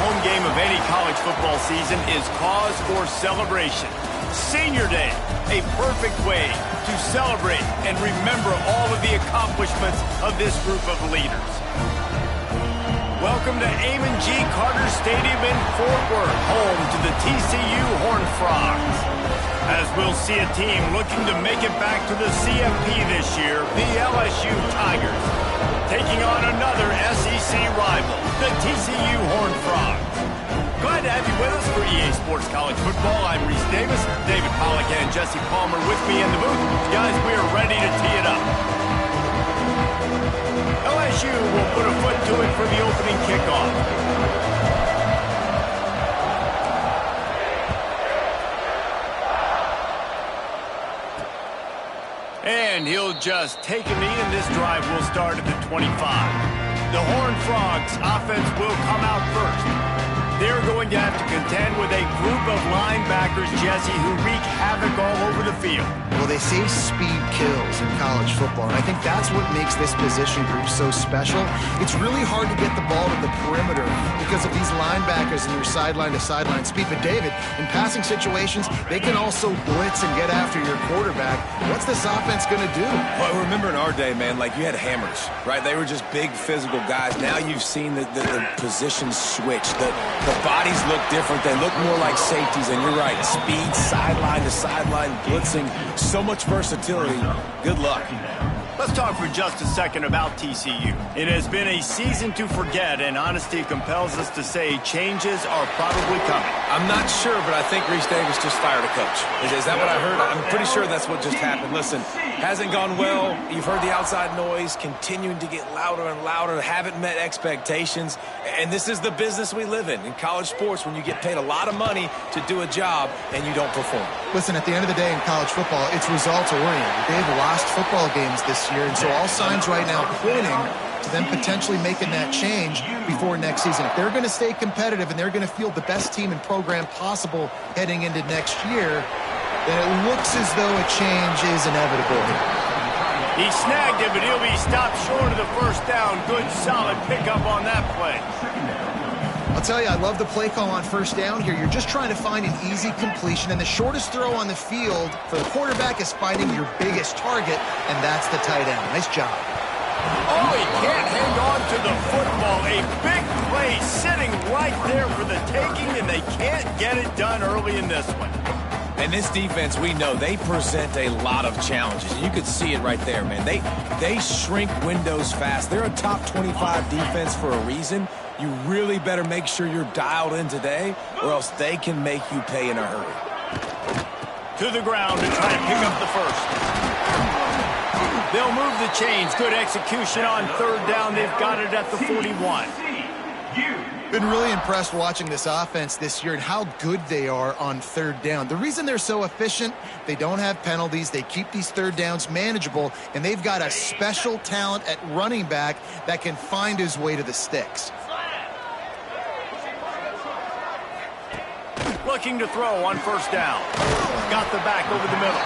home game of any college football season is cause for celebration. Senior Day, a perfect way to celebrate and remember all of the accomplishments of this group of leaders. Welcome to Amon G. Carter Stadium in Fort Worth, home to the TCU Horned Frogs. As we'll see a team looking to make it back to the CFP this year, the LSU Tigers, taking on another SEC rival, the TCU Horned Frogs. Glad to have you with us for EA Sports College Football. I'm Reese Davis, David Pollack and Jesse Palmer with me in the booth. Guys, we are ready to tee it up. LSU will put a foot to it for the opening kickoff. And he'll just take a knee, and this drive will start at the 25. The Horned Frogs offense will come out first. They're going to have to contend with a group of linebackers, Jesse, who wreak havoc all over the field. Well, they say speed kills in college football, and I think that's what makes this position group so special. It's really hard to get the ball to the perimeter because of these linebackers and their sideline-to-sideline speed. But, David, in passing situations, they can also blitz and get after your quarterback. What's this offense going to do? Well, remember in our day, man, like you had hammers, right? They were just big physical guys. Now you've seen the positions switch. The bodies look different. They look more like safeties, and you're right. Speed, sideline to sideline, blitzing, so much versatility. Good luck. Let's talk for just a second about TCU. It has been a season to forget, and honesty compels us to say changes are probably coming. I'm not sure, but I think Reese Davis just fired a coach. Is that what I heard? I'm pretty sure that's what just happened. Listen, hasn't gone well. You've heard the outside noise continuing to get louder and louder. Haven't met expectations. And this is the business we live in college sports, when you get paid a lot of money to do a job and you don't perform. Listen, at the end of the day in college football, it's results-oriented. They've lost football games this year, and so all signs right now pointing to them potentially making that change before next season. If they're going to stay competitive and they're going to field the best team and program possible heading into next year, then it looks as though a change is inevitable here. He snagged it, but he'll be stopped short of the first down. Good, solid pickup on that play. I'll tell you, I love the play call on first down here. You're just trying to find an easy completion, and the shortest throw on the field for the quarterback is finding your biggest target, and that's the tight end. Nice job. Oh, he can't hang on to the football. A big play sitting right there for the taking, and they can't get it done early in this one. And this defense, we know, they present a lot of challenges. You could see it right there, man. They shrink windows fast. They're a top 25 defense for a reason. You really better make sure you're dialed in today, or else they can make you pay in a hurry. To the ground and try to pick up the first. They'll move the chains. Good execution on third down. They've got it at the 41. Been really impressed watching this offense this year and how good they are on third down. The reason they're so efficient, they don't have penalties. They keep these third downs manageable, and they've got a special talent at running back that can find his way to the sticks. Looking to throw on first down. Got the back over the middle.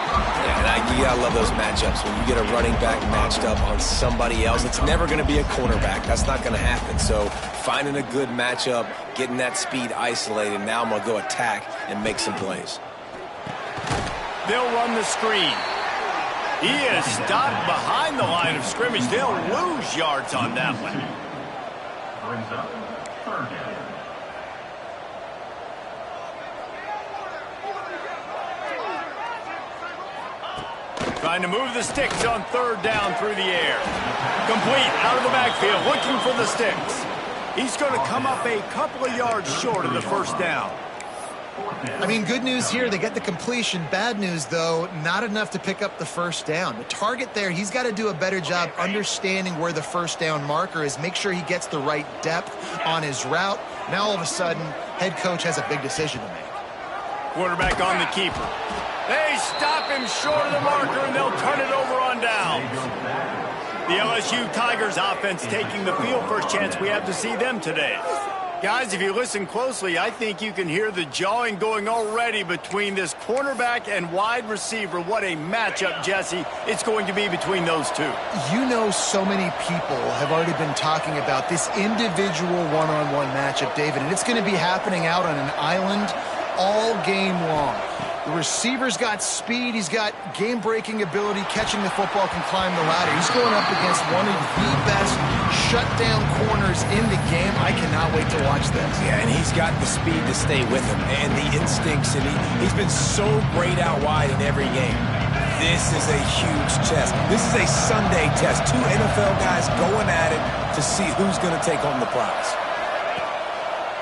Yeah, and you gotta love those matchups. When you get a running back matched up on somebody else, it's never going to be a cornerback. That's not going to happen. So finding a good matchup, getting that speed isolated, now I'm going to go attack and make some plays. They'll run the screen. He is stopped behind the line of scrimmage. They'll lose yards on that one. Brings up third down. Trying to move the sticks on third down through the air. Complete out of the backfield, looking for the sticks. He's going to come up a couple of yards short of the first down. I mean, good news here, they get the completion. Bad news, though, not enough to pick up the first down. The target there, he's got to do a better job understanding where the first down marker is, make sure he gets the right depth on his route. Now, all of a sudden, head coach has a big decision to make. Quarterback on the keeper. They stop him short of the marker, and they'll turn it over on downs. The LSU Tigers offense taking the field. First chance we have to see them today. Guys, if you listen closely, I think you can hear the jawing going already between this cornerback and wide receiver. What a matchup, Jesse, it's going to be between those two. You know, so many people have already been talking about this individual one-on-one matchup, David, and it's going to be happening out on an island all game long. The receiver's got speed, he's got game-breaking ability, catching the football, can climb the ladder. He's going up against one of the best shutdown corners in the game. I cannot wait to watch this. Yeah, and he's got the speed to stay with him and the instincts, and he's been so great out wide in every game. This is a huge test. This is a Sunday test. Two NFL guys going at it to see who's going to take home the prize.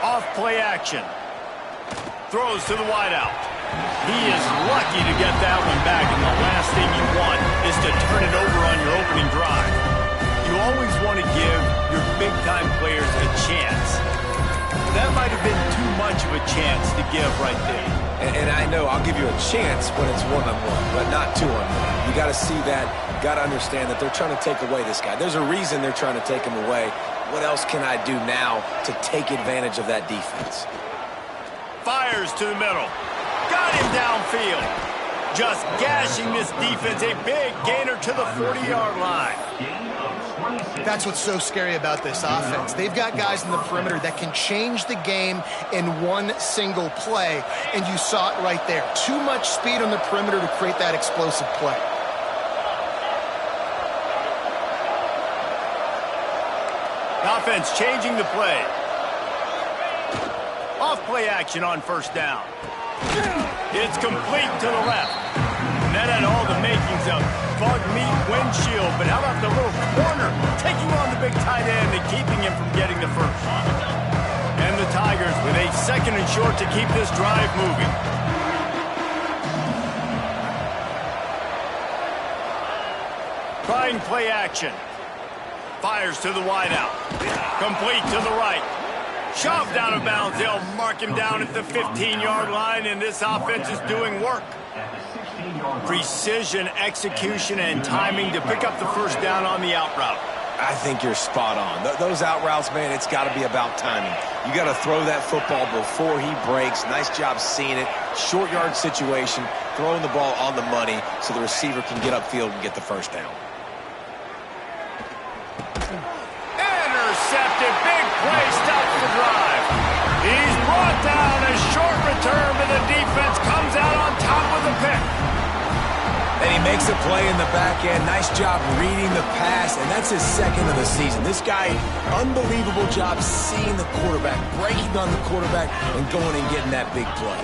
Off play action. Throws to the wideout. He is lucky to get that one back, and the last thing you want is to turn it over on your opening drive. You always want to give your big-time players a chance. That might have been too much of a chance to give right there. And I know I'll give you a chance when it's one-on-one, but not two-on-one. You got to see that. Got to understand that they're trying to take away this guy. There's a reason they're trying to take him away. What else can I do now to take advantage of that defense? Fires to the middle. Got him downfield. Just gashing this defense. A big gainer to the 40-yard line. That's what's so scary about this offense. They've got guys in the perimeter that can change the game in one single play, and you saw it right there. Too much speed on the perimeter to create that explosive play. Offense changing the play. Off play action on first down. It's complete to the left. And that had all the makings of bug meat windshield. But how about the little corner taking on the big tight end and keeping him from getting the first? And the Tigers with a second and short to keep this drive moving. Trying play action. Fires to the wideout. Complete to the right. Shoved out of bounds. They'll mark him down at the 15-yard line, and this offense is doing work. Precision, execution, and timing to pick up the first down on the out route. I think you're spot on. Those out routes, man, it's got to be about timing. You got to throw that football before he breaks. Nice job seeing it. Short yard situation, throwing the ball on the money so the receiver can get upfield and get the first down. Intercepted. Big play. Stops the drive. He's brought down. A short return, but the defense comes out on top with the pick. And he makes a play in the back end. Nice job reading the pass, and that's his second of the season. This guy, unbelievable job seeing the quarterback, breaking on the quarterback, and going and getting that big play.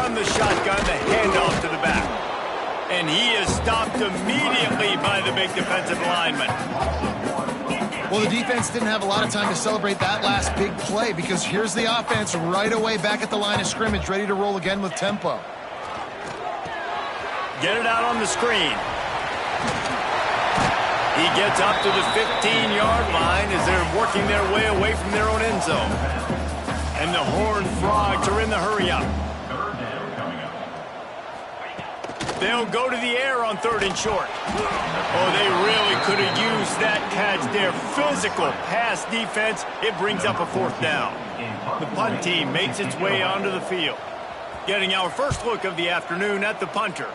Run the shotgun, the handoff to the back. And he is stopped immediately by the big defensive lineman. Well, the defense didn't have a lot of time to celebrate that last big play because here's the offense right away back at the line of scrimmage, ready to roll again with tempo. Get it out on the screen. He gets up to the 15-yard line as they're working their way away from their own end zone. And the Horned Frogs are in the hurry-up. They'll go to the air on third and short. Oh, they really could have used that catch there. Physical pass defense. It brings up a fourth down. The punt team makes its way onto the field. Getting our first look of the afternoon at the punter.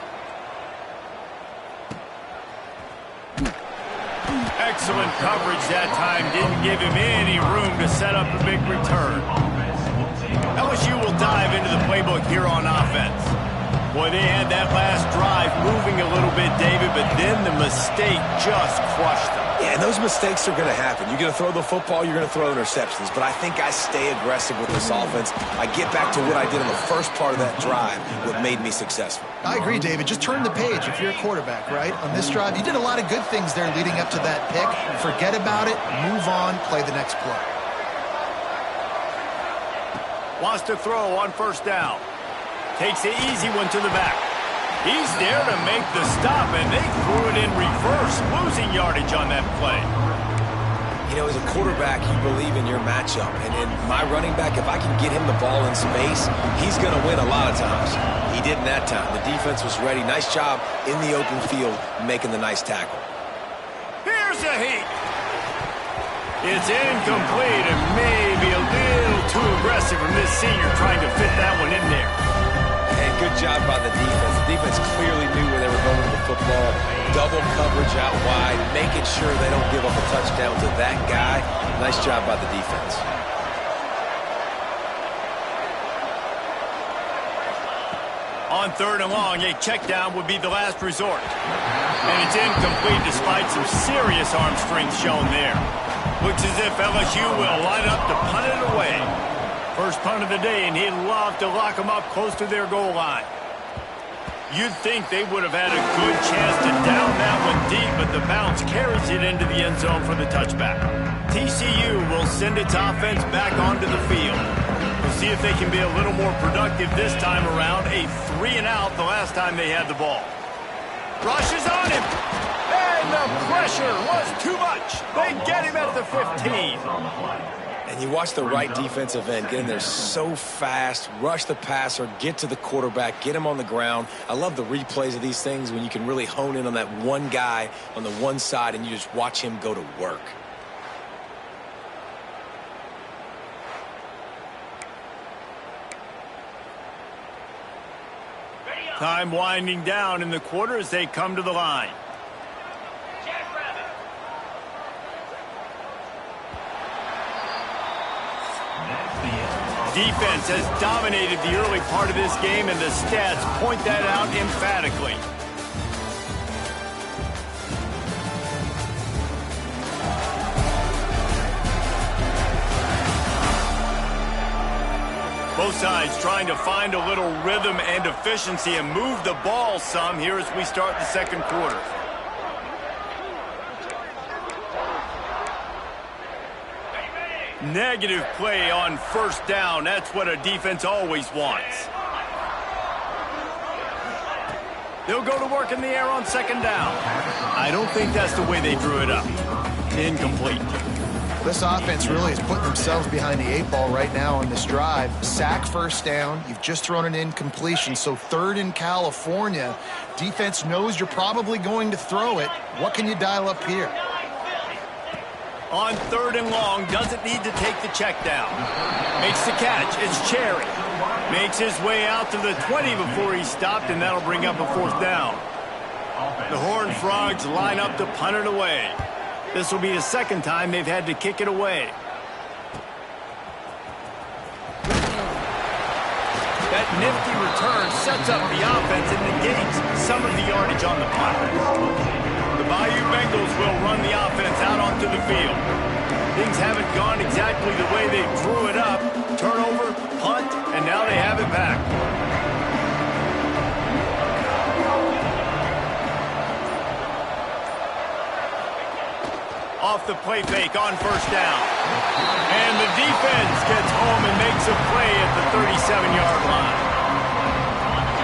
Excellent coverage that time. Didn't give him any room to set up a big return. LSU will dive into the playbook here on offense. Boy, they had that last drive moving a little bit, David, but then the mistake just crushed them. Yeah, and those mistakes are going to happen. You're going to throw the football, you're going to throw interceptions. But I think I stay aggressive with this offense. I get back to what I did in the first part of that drive, what made me successful. I agree, David. Just turn the page if you're a quarterback, right? On this drive, you did a lot of good things there leading up to that pick. Forget about it, move on, play the next play. Wants to throw on first down. Takes the easy one to the back. He's there to make the stop, and they threw it in reverse, losing yardage on that play. You know, as a quarterback, you believe in your matchup. And in my running back, if I can get him the ball in space, he's going to win a lot of times. He didn't that time. The defense was ready. Nice job in the open field making the nice tackle. Here's a heat. It's incomplete and maybe a little too aggressive from this senior trying to fit that one in there. And good job by the defense. The defense clearly knew where they were going with the football. Double coverage out wide, making sure they don't give up a touchdown to that guy. Nice job by the defense. On 3rd and long, a check down would be the last resort. And it's incomplete despite some serious arm strength shown there. Looks as if LSU will line up to punt it away. First punt of the day, and he'd love to lock them up close to their goal line. You'd think they would have had a good chance to down that one deep, but the bounce carries it into the end zone for the touchback. TCU will send its offense back onto the field. We'll see if they can be a little more productive this time around. A 3-and-out the last time they had the ball. Rushes on him. And the pressure was too much. They get him at the 15. And you watch the right defensive end get in there so fast, rush the passer, get to the quarterback, get him on the ground. I love the replays of these things when you can really hone in on that one guy on the one side and you just watch him go to work. Time winding down in the quarter as they come to the line. Defense has dominated the early part of this game, and the stats point that out emphatically. Both sides trying to find a little rhythm and efficiency and move the ball some here as we start the second quarter. Negative play on first down. That's what a defense always wants. They'll go to work in the air on second down. I don't think that's the way they drew it up. Incomplete. This offense really is putting themselves behind the 8 ball right now on this drive. Sack first down. You've just thrown an incompletion. So 3rd in California. Defense knows you're probably going to throw it. What can you dial up here? On 3rd and long, doesn't need to take the check down. Makes the catch. It's Cherry. Makes his way out to the 20 before he stopped, and that'll bring up a 4th down. The Horned Frogs line up to punt it away. This will be the second time they've had to kick it away. That nifty return sets up the offense and negates some of the yardage on the punt. The Bayou Bengals will run the offense out onto the field. Things haven't gone exactly the way they drew it up. Turnover, punt, and now they have it back. Off the play fake on first down. And the defense gets home and makes a play at the 37-yard line.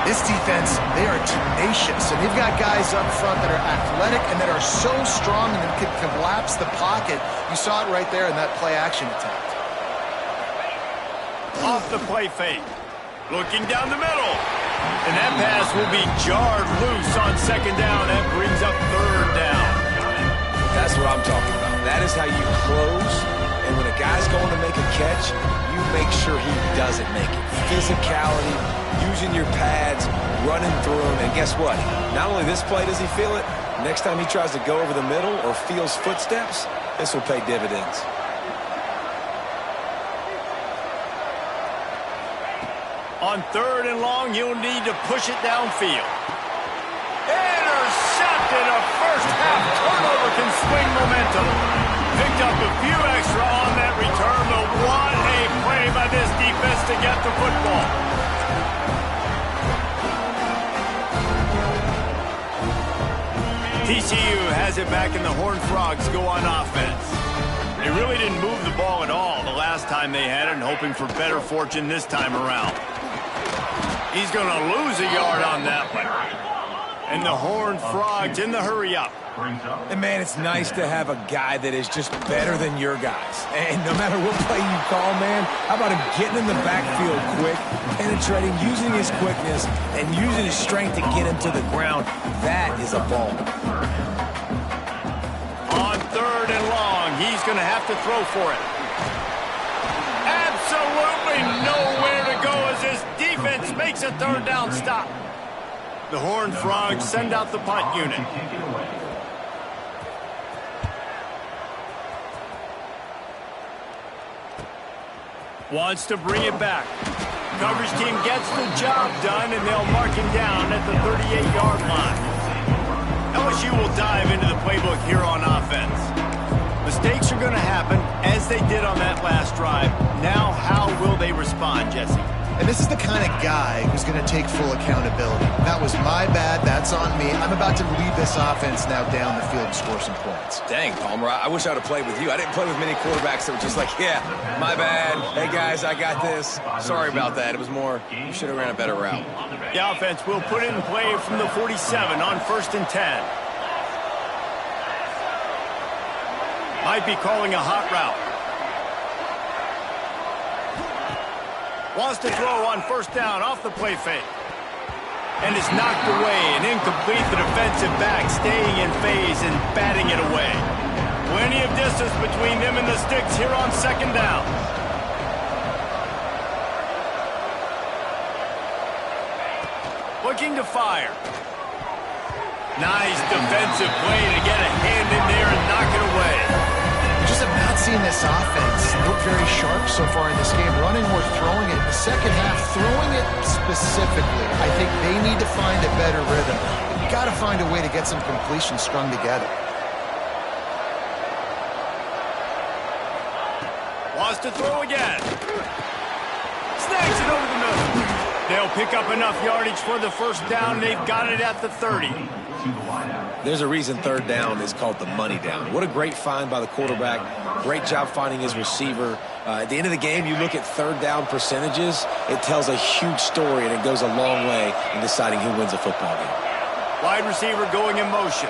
This defense, they are tenacious, and they've got guys up front that are athletic and that are so strong and that can collapse the pocket. You saw it right there in that play-action attempt. Off the play fake. Looking down the middle. And that pass will be jarred loose on second down. That brings up 3rd down. That's what I'm talking about. That is how you close. And when a guy's going to make a catch, you make sure he doesn't make it. Physicality, using your pads, running through them. And guess what? Not only this play does he feel it, next time he tries to go over the middle or feels footsteps, this will pay dividends. On 3rd and long, you'll need to push it downfield. Intercepted. A first-half turnover can swing momentum. Picked up a few extra on that return, but what a play by this defense to get the football. TCU has it back, and the Horned Frogs go on offense. They really didn't move the ball at all the last time they had it, and hoping for better fortune this time around. He's going to lose a yard on that one. And the Horned Frogs in the hurry-up. And, man, it's nice to have a guy that is just better than your guys. And no matter what play you call, man, how about him getting in the backfield quick, penetrating, using his quickness, and using his strength to get him to the ground. That is a ball. On 3rd and long, down. He's going to have to throw for it. Absolutely nowhere to go as his defense makes a third down stop. The Horned Frogs send out the punt unit. Wants to bring it back. Coverage team gets the job done, and they'll mark him down at the 38-yard line. LSU will dive into the playbook here on offense. Mistakes are going to happen, as they did on that last drive. Now, how will they respond, Jesse? And this is the kind of guy who's going to take full accountability. That was my bad. That's on me. I'm about to lead this offense now down the field and score some points. Dang, Palmer, I wish I would have played with you. I didn't play with many quarterbacks that were just like, yeah, my bad. Hey, guys, I got this. Sorry about that. It was more, you should have ran a better route. The offense will put it in play from the 47 on 1st and 10. Might be calling a hot route. Wants to throw on 1st down off the play fake. And it's knocked away and incomplete. The defensive back staying in phase and batting it away. Plenty of distance between them and the sticks here on 2nd down. Looking to fire. Nice defensive play to get a hand in there and knock it away. Just have not seen this offense look very sharp so far in this game. Running or throwing it. The second half, throwing it specifically. I think they need to find a better rhythm. You've got to find a way to get some completions strung together. Wants to throw again. Snags it over the middle. They'll pick up enough yardage for the 1st down. They've got it at the 30. There's a reason 3rd down is called the money down. What a great find by the quarterback. Great job finding his receiver. At the end of the game, you look at 3rd down percentages. It tells a huge story, and it goes a long way in deciding who wins a football game. Wide receiver going in motion.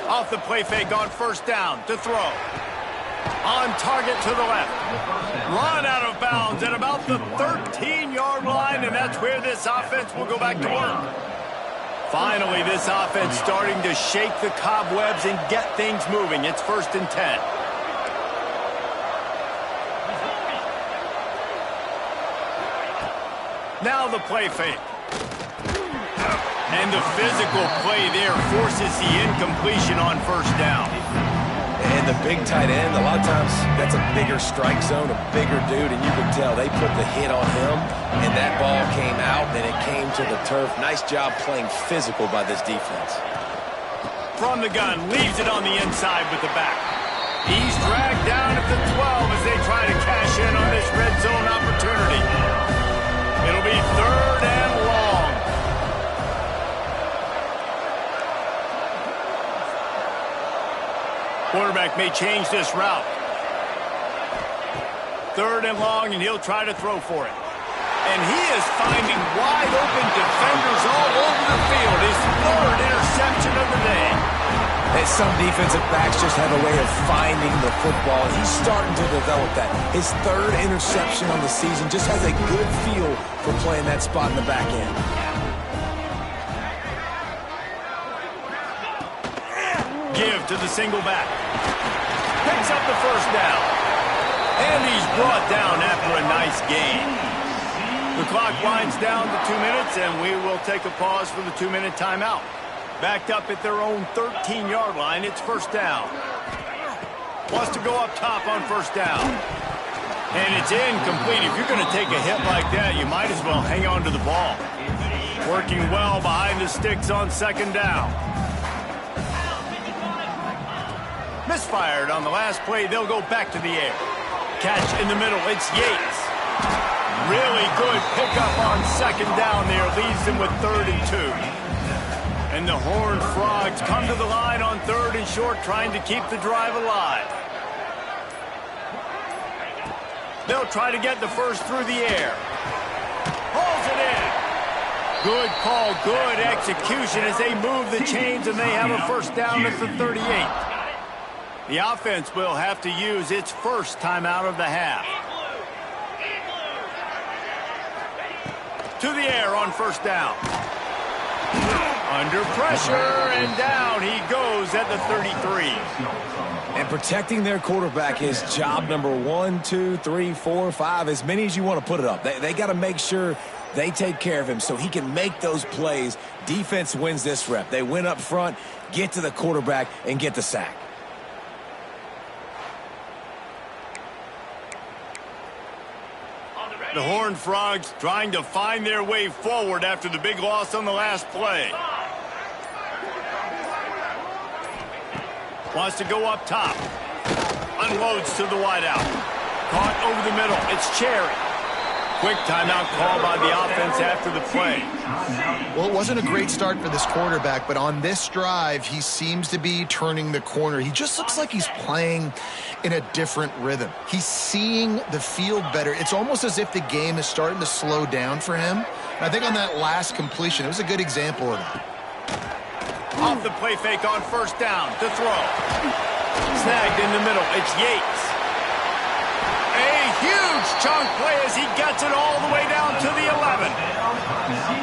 Off the play fake on 1st down to throw. On target to the left. Run out of bounds at about the 13-yard line, and that's where this offense will go back to work. Finally, this offense starting to shake the cobwebs and get things moving. It's 1st and 10. Now the play fake. And the physical play there forces the incompletion on 1st down. And the big tight end, a lot of times that's a bigger strike zone, a bigger dude, and you can tell they put the hit on him, and that ball came out, and it came to the turf. Nice job playing physical by this defense. From the gun, leaves it on the inside with the back. He's dragged down at the 12 as they try to cash in on this red zone opportunity. It'll be 3rd and long. Quarterback may change this route. 3rd and long, and he'll try to throw for it. And he is finding wide open defenders all over the field. His 3rd interception of the day. And some defensive backs just have a way of finding the football. He's starting to develop that. His 3rd interception on the season just has a good feel for playing that spot in the back end. Give to the single back. Picks up the 1st down. And he's brought down after a nice gain. The clock winds down to 2 minutes, and we will take a pause for the 2-minute timeout. Backed up at their own 13-yard line, it's 1st down. Wants to go up top on 1st down. And it's incomplete. If you're going to take a hit like that, you might as well hang on to the ball. Working well behind the sticks on 2nd down. Misfired on the last play. They'll go back to the air. Catch in the middle. It's Yates. Really good pickup on 2nd down there. Leaves them with 3rd and 2. And the Horned Frogs come to the line on 3rd and short, trying to keep the drive alive. They'll try to get the 1st through the air. Hauls it in. Good call, good execution as they move the chains, and they have a 1st down at the 38. The offense will have to use its 1st timeout of the half. to the air on first down. Under pressure, and down he goes at the 33. And protecting their quarterback is job number 1, 2, 3, 4, 5, as many as you want to put it up. They got to make sure they take care of him so he can make those plays. Defense wins this rep. They win up front, get to the quarterback, and get the sack. The Horned Frogs trying to find their way forward after the big loss on the last play. Wants to go up top. Unloads to the wideout. Caught over the middle. It's Cherry. Quick timeout call by the offense after the play. Well, it wasn't a great start for this quarterback, but on this drive, he seems to be turning the corner. He just looks like he's playing in a different rhythm. He's seeing the field better. It's almost as if the game is starting to slow down for him. And I think on that last completion, it was a good example of that. Off the play fake on first down to throw. Snagged in the middle. It's Yates. A huge chunk play as he gets it all the way down to the 11.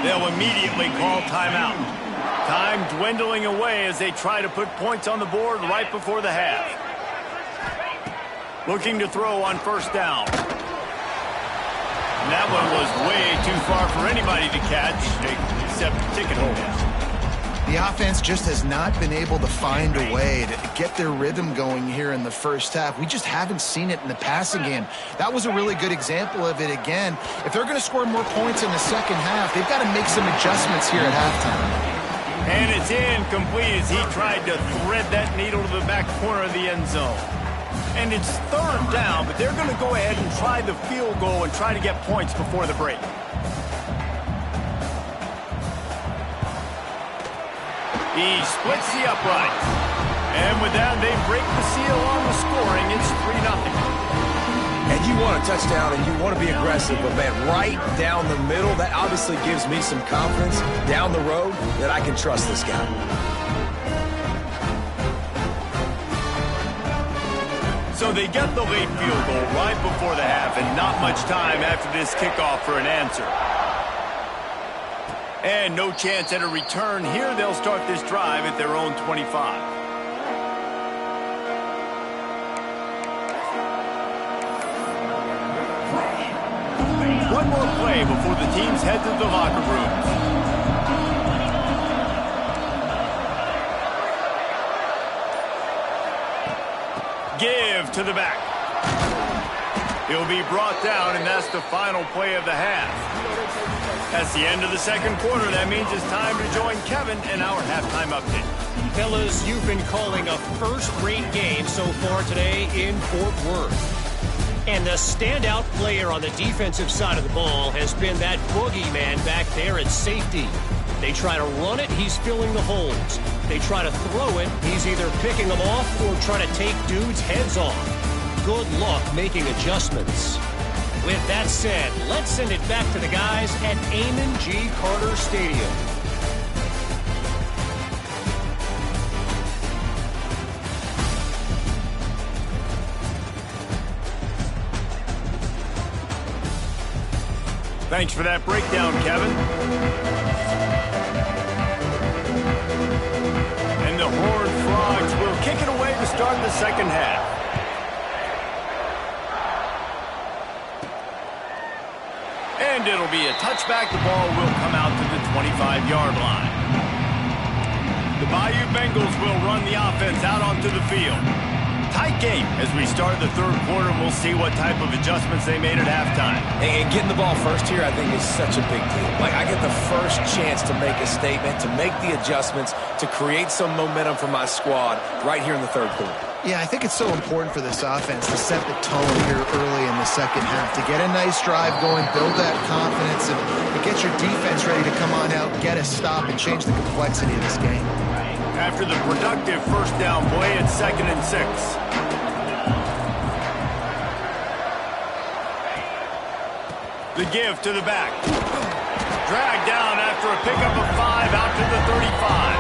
They'll immediately call timeout. Time dwindling away as they try to put points on the board right before the half. Looking to throw on first down. And that one was way too far for anybody to catch, except ticket holders. The offense just has not been able to find a way to get their rhythm going here in the first half. We just haven't seen it in the passing game. That was a really good example of it again. If they're going to score more points in the second half, they've got to make some adjustments here at halftime. And it's incomplete as he tried to thread that needle to the back corner of the end zone. And it's third down, but they're going to go ahead and try the field goal and try to get points before the break. He splits the uprights. And with that, they break the seal on the scoring. It's 3-0. And you want a touchdown and you want to be aggressive, but man, right down the middle, that obviously gives me some confidence down the road that I can trust this guy. So they get the late field goal right before the half, and not much time after this kickoff for an answer. And no chance at a return here. They'll start this drive at their own 25. One more play before the teams head to the locker rooms. Give to the back. He'll be brought down, and that's the final play of the half. That's the end of the second quarter. That means it's time to join Kevin in our halftime update. Fellas, you've been calling a first-rate game so far today in Fort Worth. And the standout player on the defensive side of the ball has been that boogeyman back there at safety. They try to run it, he's filling the holes. They try to throw it, he's either picking them off or trying to take dudes' heads off. Good luck making adjustments. With that said, let's send it back to the guys at Amon G. Carter Stadium. Thanks for that breakdown, Kevin. And the Horned Frogs will kick it away to start the second half. And it'll be a touchback. The ball will come out to the 25-yard line. The Bayou Bengals will run the offense out onto the field. Tight game as we start the third quarter. We'll see what type of adjustments they made at halftime. And getting the ball first here, I think, is such a big deal. Like, I get the first chance to make a statement, to make the adjustments, to create some momentum for my squad right here in the third quarter. Yeah, I think it's so important for this offense to set the tone here early in the second half, to get a nice drive going, build that confidence, and get your defense ready to come on out, get a stop, and change the complexity of this game. After the productive first down play, it's 2nd and 6. The give to the back. Dragged down after a pickup of 5 out to the 35.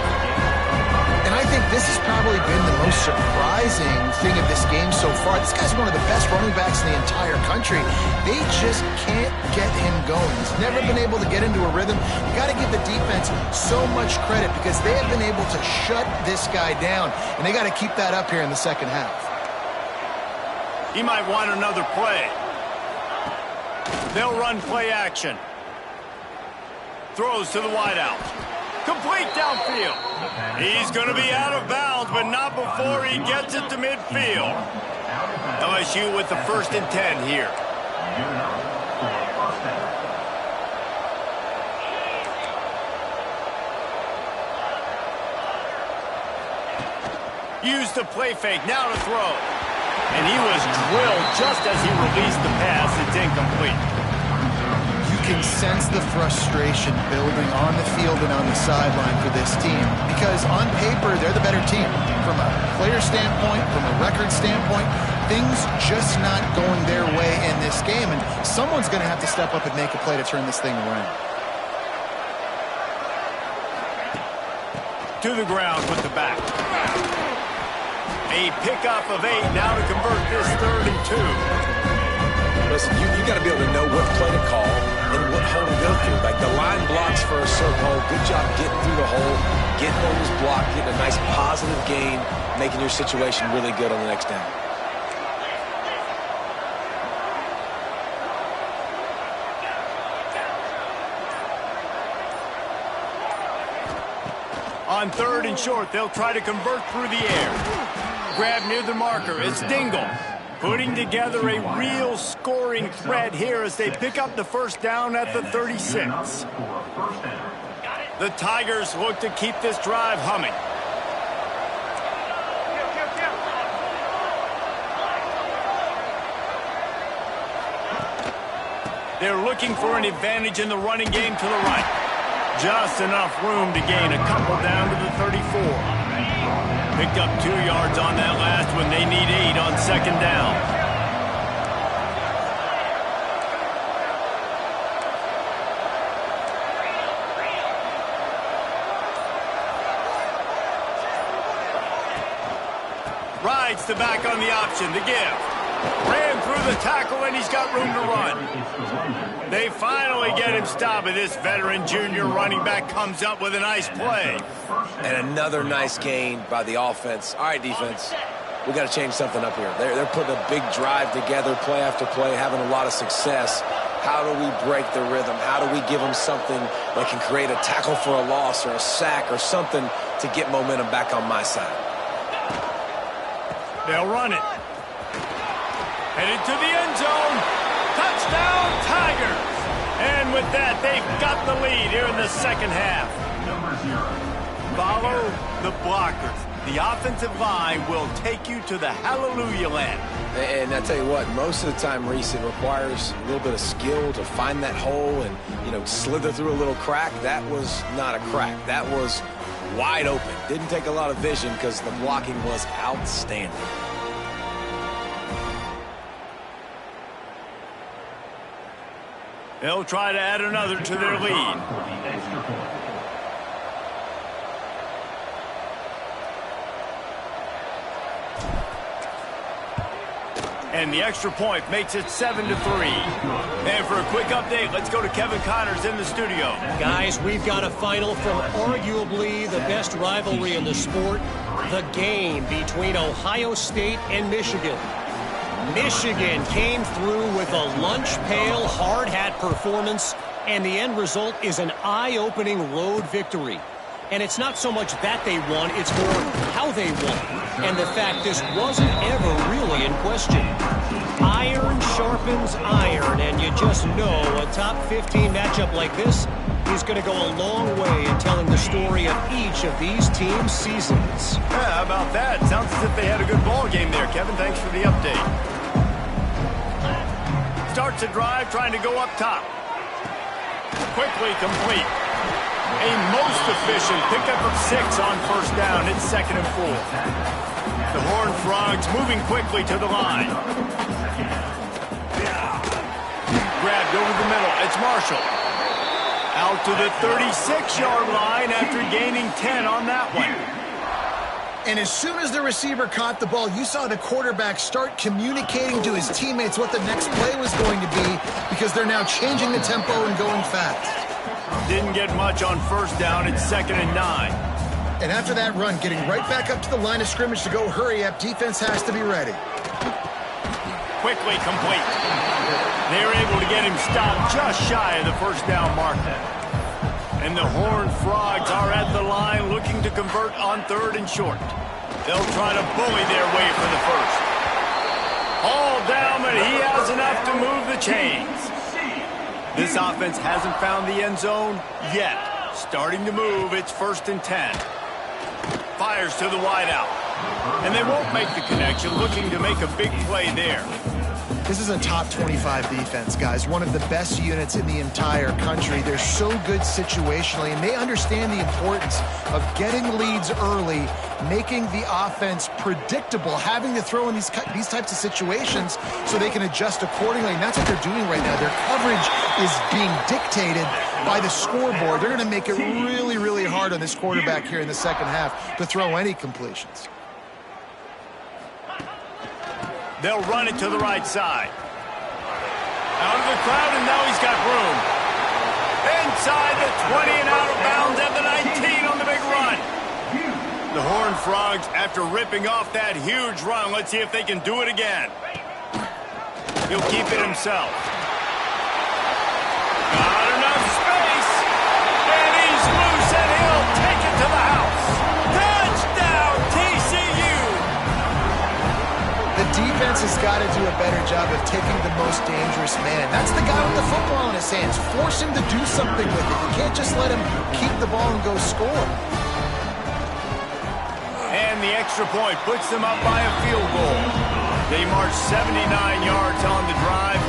And I think this has probably been the most surprising thing of this game so far. This guy's one of the best running backs in the entire country. They just can't get him going. He's never been able to get into a rhythm. You got to give the defense so much credit because they have been able to shut this guy down, and they got to keep that up here in the second half. He might want another play. They'll run play action. Throws to the wideout. Complete downfield. He's going to be out of bounds, but not before he gets it to midfield. LSU with the 1st and 10 here. Used the play fake, now to throw. And he was drilled just as he released the pass. It's incomplete. You can sense the frustration building on the field and on the sideline for this team because on paper, they're the better team. From a player standpoint, from a record standpoint, things just not going their way in this game, and someone's going to have to step up and make a play to turn this thing around. To the ground with the back. A pickup of 8 now to convert this 3rd and 2. Listen, you got to be able to know what play to call and what hole to go through. Like the line blocks for a certain hole. Good job getting through the hole, getting what was blocked, getting a nice positive gain, making your situation really good on the next down. On 3rd and short, they'll try to convert through the air. Grab near the marker. It's Dingle. Putting together a real scoring threat here as they pick up the 1st down at the 36. The Tigers look to keep this drive humming. They're looking for an advantage in the running game to the right. Just enough room to gain a couple down to the 34. Picked up 2 yards on that last one. They need 8 on 2nd down. Rides the back on the option. The give. Ran through the tackle, and he's got room to run. They finally get him stopped, and this veteran junior running back comes up with a nice play. And another nice gain by the offense. All right, defense, we got to change something up here. They're putting a big drive together, play after play, having a lot of success. How do we break the rhythm? How do we give them something that can create a tackle for a loss or a sack or something to get momentum back on my side? They'll run it. Headed to the end zone. Touchdown, Tigers. And with that, they've got the lead here in the 2nd half. Follow the blockers. The offensive line will take you to the hallelujah land. And I tell you what, most of the time, Reese, it requires a little bit of skill to find that hole and, slither through a little crack. That was not a crack. That was wide open. Didn't take a lot of vision because the blocking was outstanding. They'll try to add another to their lead. And the extra point makes it 7-3. And for a quick update, let's go to Kevin Connors in the studio. Guys, we've got a final from arguably the best rivalry in the sport, the game between Ohio State and Michigan. Michigan came through with a lunch pail hard hat performance, and the end result is an eye-opening road victory. And it's not so much that they won, it's more how they won. And the fact this wasn't ever really in question. Iron sharpens iron, and you just know a top 15 matchup like this is going to go a long way in telling the story of each of these teams' seasons. Yeah, how about that? Sounds as if they had a good ball game there, Kevin. Thanks for the update. Starts a drive trying to go up top. Quickly complete. A most efficient pickup of 6 on 1st down. It's 2nd and 4. The Horned Frogs moving quickly to the line. Grabbed over the middle. It's Marshall. Out to the 36-yard line after gaining 10 on that one. And as soon as the receiver caught the ball, you saw the quarterback start communicating to his teammates what the next play was going to be because they're now changing the tempo and going fast. Didn't get much on first down. It's 2nd and 9. And after that run, getting right back up to the line of scrimmage to go hurry up, defense has to be ready. Quickly complete. They were able to get him stopped just shy of the first down marker. And the Horned Frogs are at the line looking to convert on 3rd and short. They'll try to bully their way for the first. All down, but he has enough to move the chains. This offense hasn't found the end zone yet. Starting to move, it's 1st and 10. Fires to the wideout. And they won't make the connection, looking to make a big play there. This is a top 25 defense, guys. One of the best units in the entire country. They're so good situationally, and they understand the importance of getting leads early, making the offense predictable, having to throw in these types of situations so they can adjust accordingly. And that's what they're doing right now. Their coverage is being dictated by the scoreboard. They're going to make it really, really hard on this quarterback here in the second half to throw any completions. They'll run it to the right side. Out of the crowd, and now he's got room. Inside the 20 and out of bounds at the 19 on the big run. The Horned Frogs, after ripping off that huge run, let's see if they can do it again. He'll keep it himself. Not enough space. And he's loose, and he'll take it to the house. Touchdown, TCU! The defense has got to do a better job of taking the most dangerous man. That's the guy with the football in his hands. Force him to do something with it. You can't just let him keep the ball and go score. And the extra point puts them up by a field goal. They march 79 yards on the drive.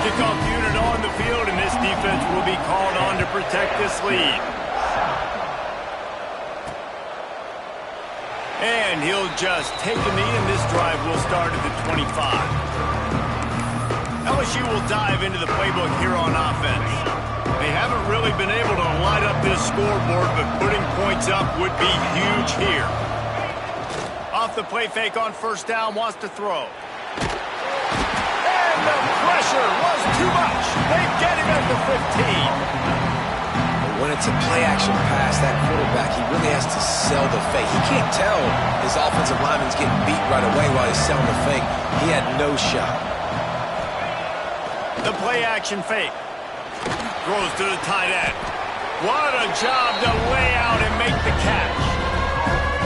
Kickoff unit on the field, and this defense will be called on to protect this lead. And he'll just take a knee, and this drive will start at the 25. LSU will dive into the playbook here on offense. They haven't really been able to light up this scoreboard, but putting points up would be huge here. Off the play fake on first down, wants to throw. And the pressure was too much. They get him at the 15. When it's a play-action pass, that quarterback, he really has to sell the fake. He can't tell his offensive lineman's getting beat right away while he's selling the fake. He had no shot. The play-action fake. Throws to the tight end. What a job to lay out and make the catch.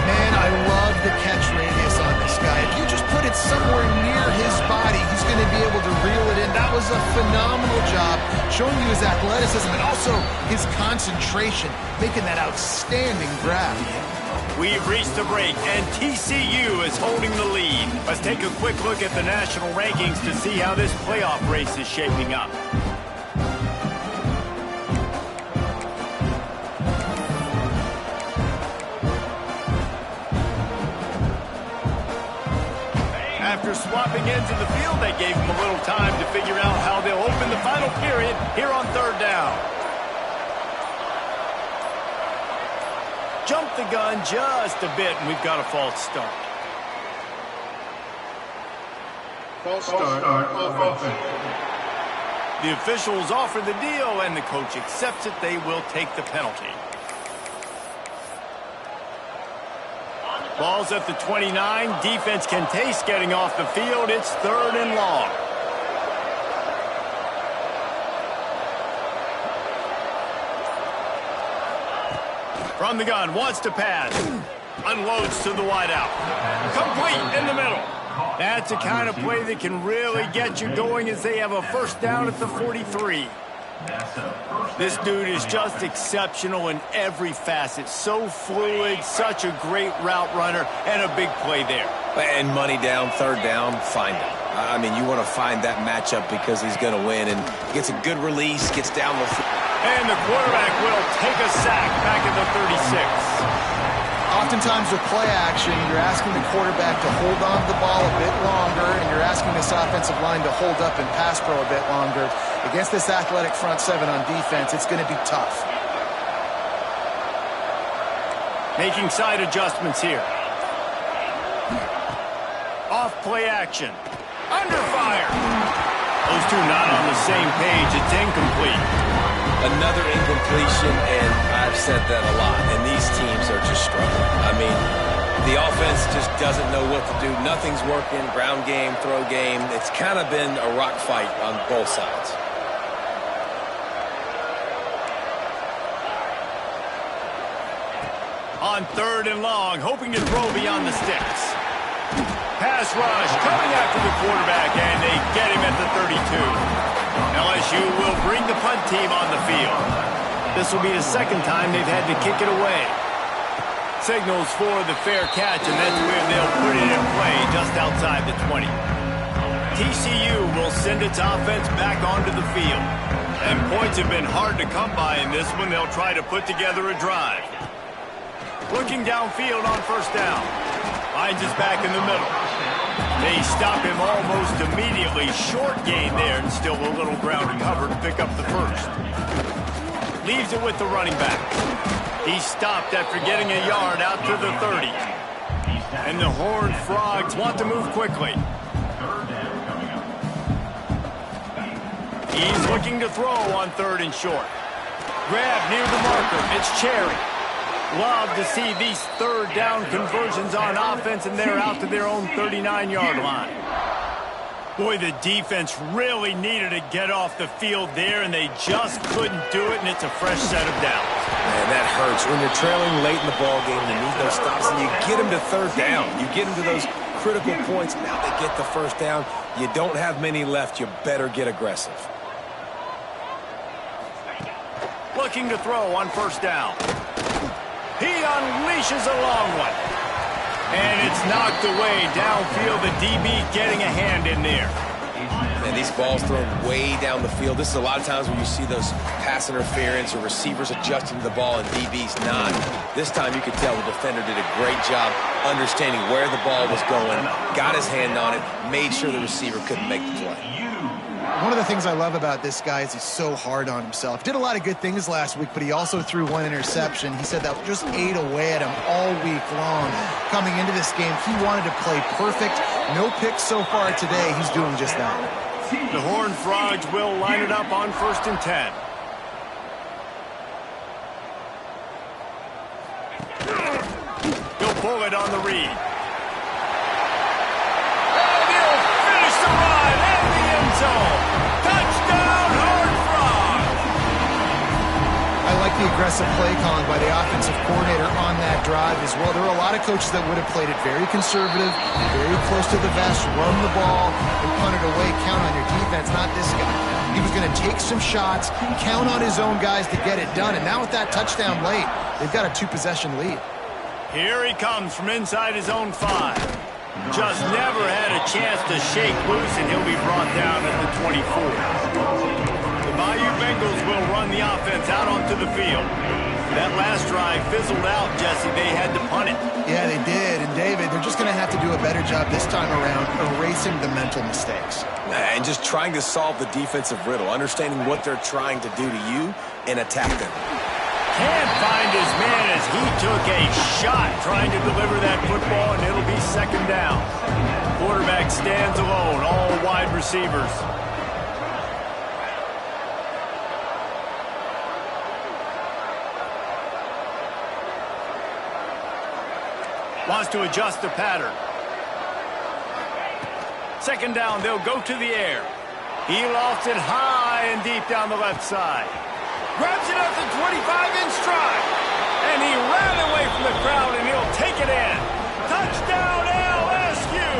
Man, I love the catch radius on this guy. If you just put it somewhere near his body, he's going to be able to reel it in. That was a phenomenal job, showing you his athleticism and also his concentration, making that outstanding grab. We've reached the break, and TCU is holding the lead. Let's take a quick look at the national rankings to see how this playoff race is shaping up. After swapping ends of the field, they gave them a little time to figure out how they'll open the final period here on third down. Jump the gun just a bit, and we've got a false start. False start of offense. The officials offer the deal, and the coach accepts it. They will take the penalty. Ball's at the 29. Defense can taste getting off the field. It's 3rd and long. From the gun, wants to pass. Unloads to the wideout. Complete in the middle. That's the kind of play that can really get you going as they have a first down at the 43. This dude is just exceptional in every facet. So fluid, such a great route runner, and a big play there. And money down, third down, find him. I mean, you want to find that matchup because he's going to win, and gets a good release, gets down the field. And the quarterback will take a sack back at the 36. Oftentimes with play action, you're asking the quarterback to hold on to the ball a bit longer, and you're asking this offensive line to hold up and pass pro a bit longer. Against this athletic front seven on defense, it's going to be tough. Making side adjustments here. off play action. Under fire. Those two not on the same page. It's incomplete. Another incompletion, and I've said that a lot, and these teams are just struggling. I mean, the offense just doesn't know what to do. Nothing's working. Ground game, throw game. It's kind of been a rock fight on both sides. On 3rd and long, hoping to throw beyond the sticks. Pass rush coming after the quarterback, and they get him at the 32. LSU will bring the punt team on the field. This will be the second time they've had to kick it away. Signals for the fair catch, and that's where they'll put it in play just outside the 20. TCU will send its offense back onto the field. And points have been hard to come by in this one. They'll try to put together a drive. Looking downfield on 1st down. Finds his back in the middle. They stop him almost immediately. Short gain there, and still a little ground to cover to pick up the first. Leaves it with the running back. He stopped after getting a yard out to the 30. And the Horned Frogs want to move quickly. He's looking to throw on 3rd and short. Grab near the marker. It's Cherry. Love to see these 3rd down conversions on offense, and they're out to their own 39-yard line. Boy, the defense really needed to get off the field there, and they just couldn't do it, and it's a fresh set of downs. Man, that hurts. When you're trailing late in the ballgame, you need those stops, and you get them to 3rd down. You get them to those critical points. Now they get the 1st down. You don't have many left. You better get aggressive. Looking to throw on 1st down. He unleashes a long one. And it's knocked away downfield. The DB getting a hand in there. And these balls thrown way down the field. This is a lot of times when you see those pass interference or receivers adjusting to the ball and DB's not. This time you could tell the defender did a great job understanding where the ball was going, got his hand on it, made sure the receiver couldn't make the play. One of the things I love about this guy is he's so hard on himself. Did a lot of good things last week, but he also threw one interception. He said that just ate away at him all week long. Coming into this game, he wanted to play perfect. No picks so far today. He's doing just that. The Horned Frogs will line it up on 1st and 10. He'll pull it on the read. And he'll finish the run in the end zone. Touchdown, Horned Frogs! I like the aggressive play calling by the offensive coordinator on that drive as well. There were a lot of coaches that would have played it very conservative, very close to the vest, run the ball, and punt it away, count on your defense, not this guy. He was going to take some shots, count on his own guys to get it done, and now with that touchdown late, they've got a 2-possession lead. Here he comes from inside his own 5. Just never had a chance to shake loose, and he'll be brought down at the 24. The Bayou Bengals will run the offense out onto the field. That last drive fizzled out, Jesse. They had to punt it. Yeah, they did. And, David, they're just going to have to do a better job this time around erasing the mental mistakes. And just trying to solve the defensive riddle, understanding what they're trying to do to you and attack them. Can't find his man as he took a shot trying to deliver that football, and it'll be 2nd down. Quarterback stands alone, all wide receivers. Wants to adjust the pattern. 2nd down, they'll go to the air. He lost it high and deep down the left side. Grabs it up to 25 in stride. And he ran away from the crowd, and he'll take it in. Touchdown, LSU!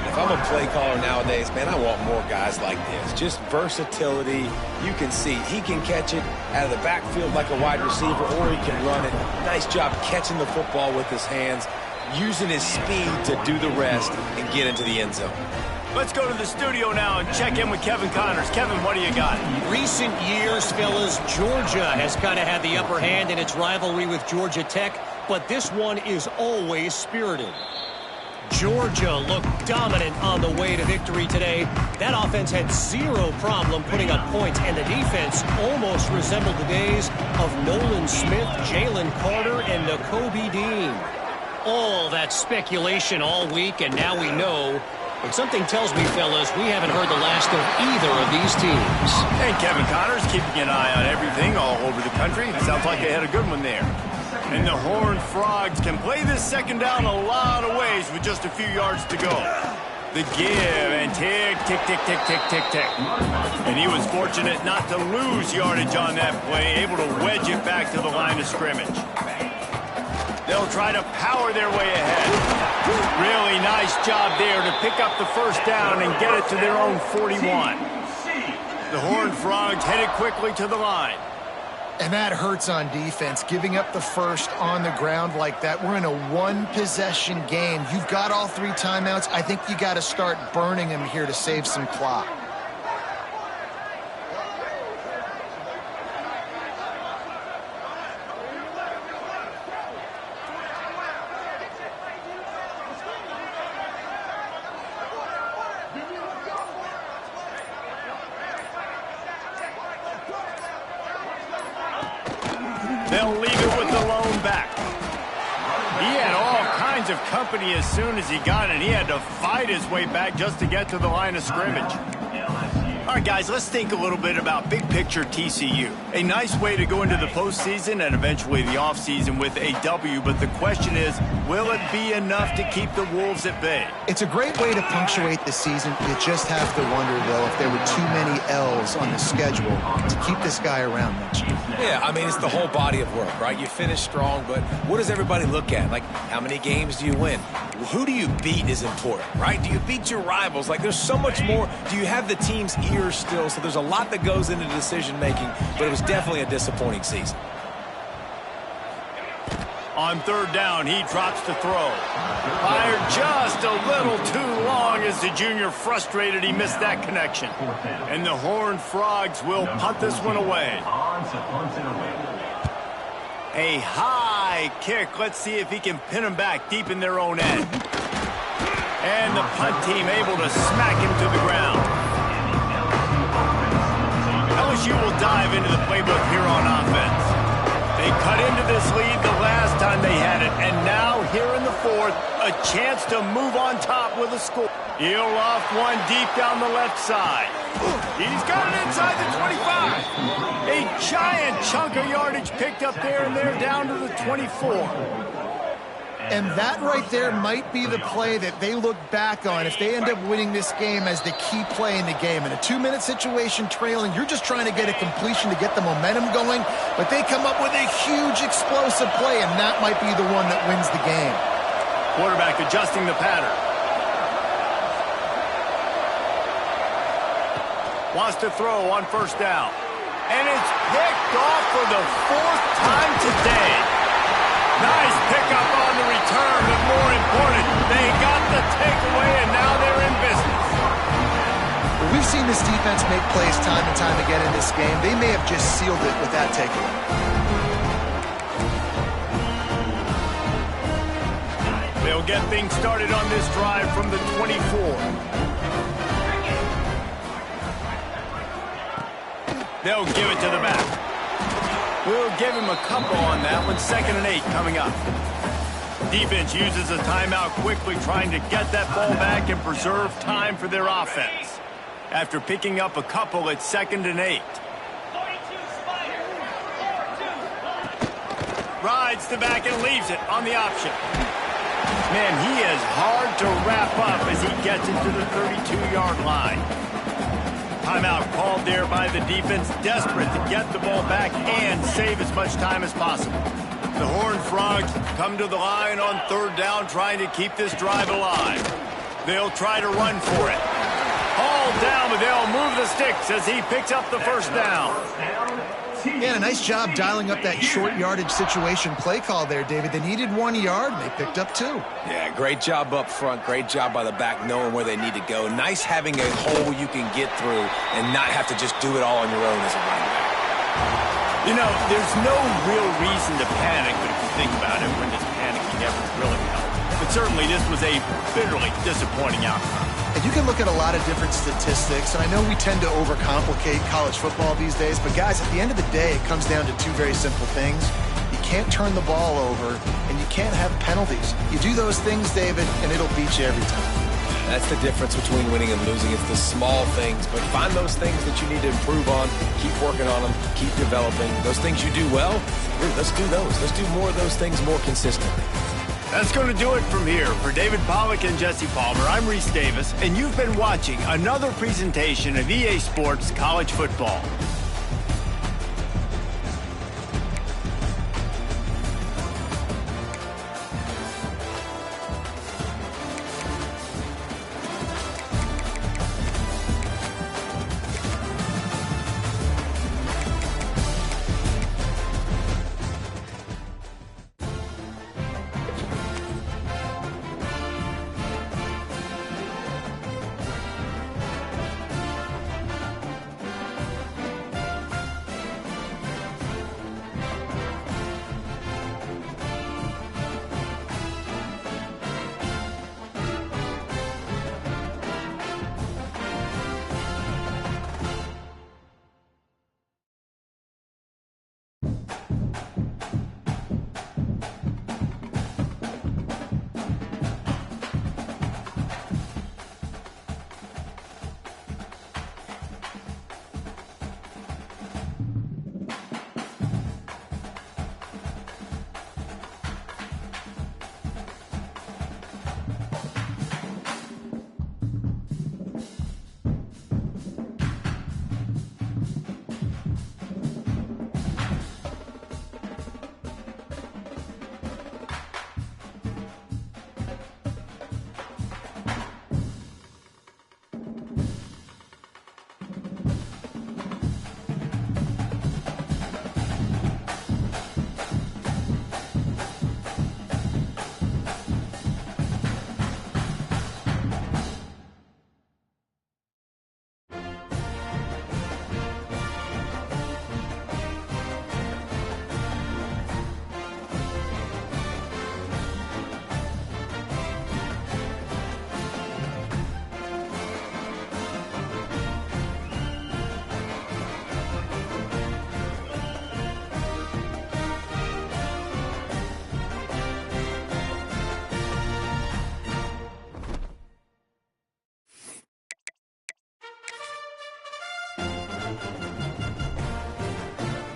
If I'm a play caller nowadays, man, I want more guys like this. Just versatility. You can see he can catch it out of the backfield like a wide receiver, or he can run it. Nice job catching the football with his hands, using his speed to do the rest and get into the end zone. Let's go to the studio now and check in with Kevin Connors. Kevin, what do you got? Recent years, fellas, Georgia has kind of had the upper hand in its rivalry with Georgia Tech, but this one is always spirited. Georgia looked dominant on the way to victory today. That offense had zero problem putting up points, and the defense almost resembled the days of Nolan Smith, Jalen Carter, and Nakobe Dean. All that speculation all week, and now we know. But something tells me, fellas, we haven't heard the last of either of these teams. And Kevin Connors keeping an eye on everything all over the country. It sounds like they had a good one there. And the Horned Frogs can play this second down a lot of ways with just a few yards to go. The give and tick, tick, tick, tick, tick, tick, tick. And he was fortunate not to lose yardage on that play, able to wedge it back to the line of scrimmage. They'll try to power their way ahead. Really nice job there to pick up the first down and get it to their own 41. The Horned Frogs headed quickly to the line. And that hurts on defense, giving up the first on the ground like that. We're in a one-possession game. You've got all 3 timeouts. I think you got to start burning them here to save some clock. They'll leave it with the lone back. He had all kinds of company as soon as he got it. He had to fight his way back just to get to the line of scrimmage. All right, guys, let's think a little bit about big picture TCU. A nice way to go into the postseason and eventually the offseason with a W, but the question is, will it be enough to keep the Wolves at bay? It's a great way to punctuate the season. You just have to wonder, though, if there were too many L's on the schedule to keep this guy around next year. Yeah, I mean, it's the whole body of work, right? You finish strong, but what does everybody look at? Like, how many games do you win? Who do you beat is important, right? Do you beat your rivals? Like, there's so much more. Do you have the team's ears still? So there's a lot that goes into decision-making, but it was definitely a disappointing season. On third down, he drops to throw. Fired just a little too long as the junior frustrated he missed that connection. And the Horned Frogs will punt this one away. A high kick. Let's see if he can pin them back deep in their own end. And the punt team able to smack him to the ground. LSU will dive into the playbook here on offense. They cut into this lead the last time they had it, and now here in the fourth, a chance to move on top with a score. He'll off one deep down the left side. He's got it inside the 25. A giant chunk of yardage picked up there, and they're down to the 24. And that right there might be the play that they look back on if they end up winning this game as the key play in the game. In a 2-minute situation trailing, you're just trying to get a completion to get the momentum going, but they come up with a huge explosive play, and that might be the one that wins the game. Quarterback adjusting the pattern. Wants to throw on first down. And it's picked off for the 4th time today. Nice pickup on the return, but more important, they got the takeaway, and now they're in business. Well, we've seen this defense make plays time and time again in this game. They may have just sealed it with that takeaway. They'll get things started on this drive from the 24. They'll give it to the back. We'll give him a couple on that one. 2nd and 8 coming up. Defense uses a timeout quickly, trying to get that ball back and preserve time for their offense. After picking up a couple, it's 2nd and 8. Rides the back and leaves it on the option. Man, he is hard to wrap up as he gets into the 32-yard line. Timeout called there by the defense, desperate to get the ball back and save as much time as possible. The Horned Frogs come to the line on 3rd down, trying to keep this drive alive. They'll try to run for it. Hauled down, but they'll move the sticks as he picks up the first down. Yeah, a nice job dialing up that short yardage situation play call there, David. They needed 1 yard, and they picked up 2. Yeah, great job up front. Great job by the back knowing where they need to go. Nice having a hole you can get through and not have to just do it all on your own as a running back. You know, there's no real reason to panic, but if you think about it, when does panicking ever really help? But certainly this was a bitterly disappointing outcome. And you can look at a lot of different statistics, and I know we tend to overcomplicate college football these days, but guys, at the end of the day, it comes down to 2 very simple things. You can't turn the ball over, and you can't have penalties. You do those things, David, and it'll beat you every time. That's the difference between winning and losing. It's the small things, but find those things that you need to improve on. Keep working on them. Keep developing. Those things you do well, let's do those. Let's do more of those things more consistently. That's going to do it from here. For David Pollack and Jesse Palmer, I'm Reese Davis, and you've been watching another presentation of EA Sports College Football.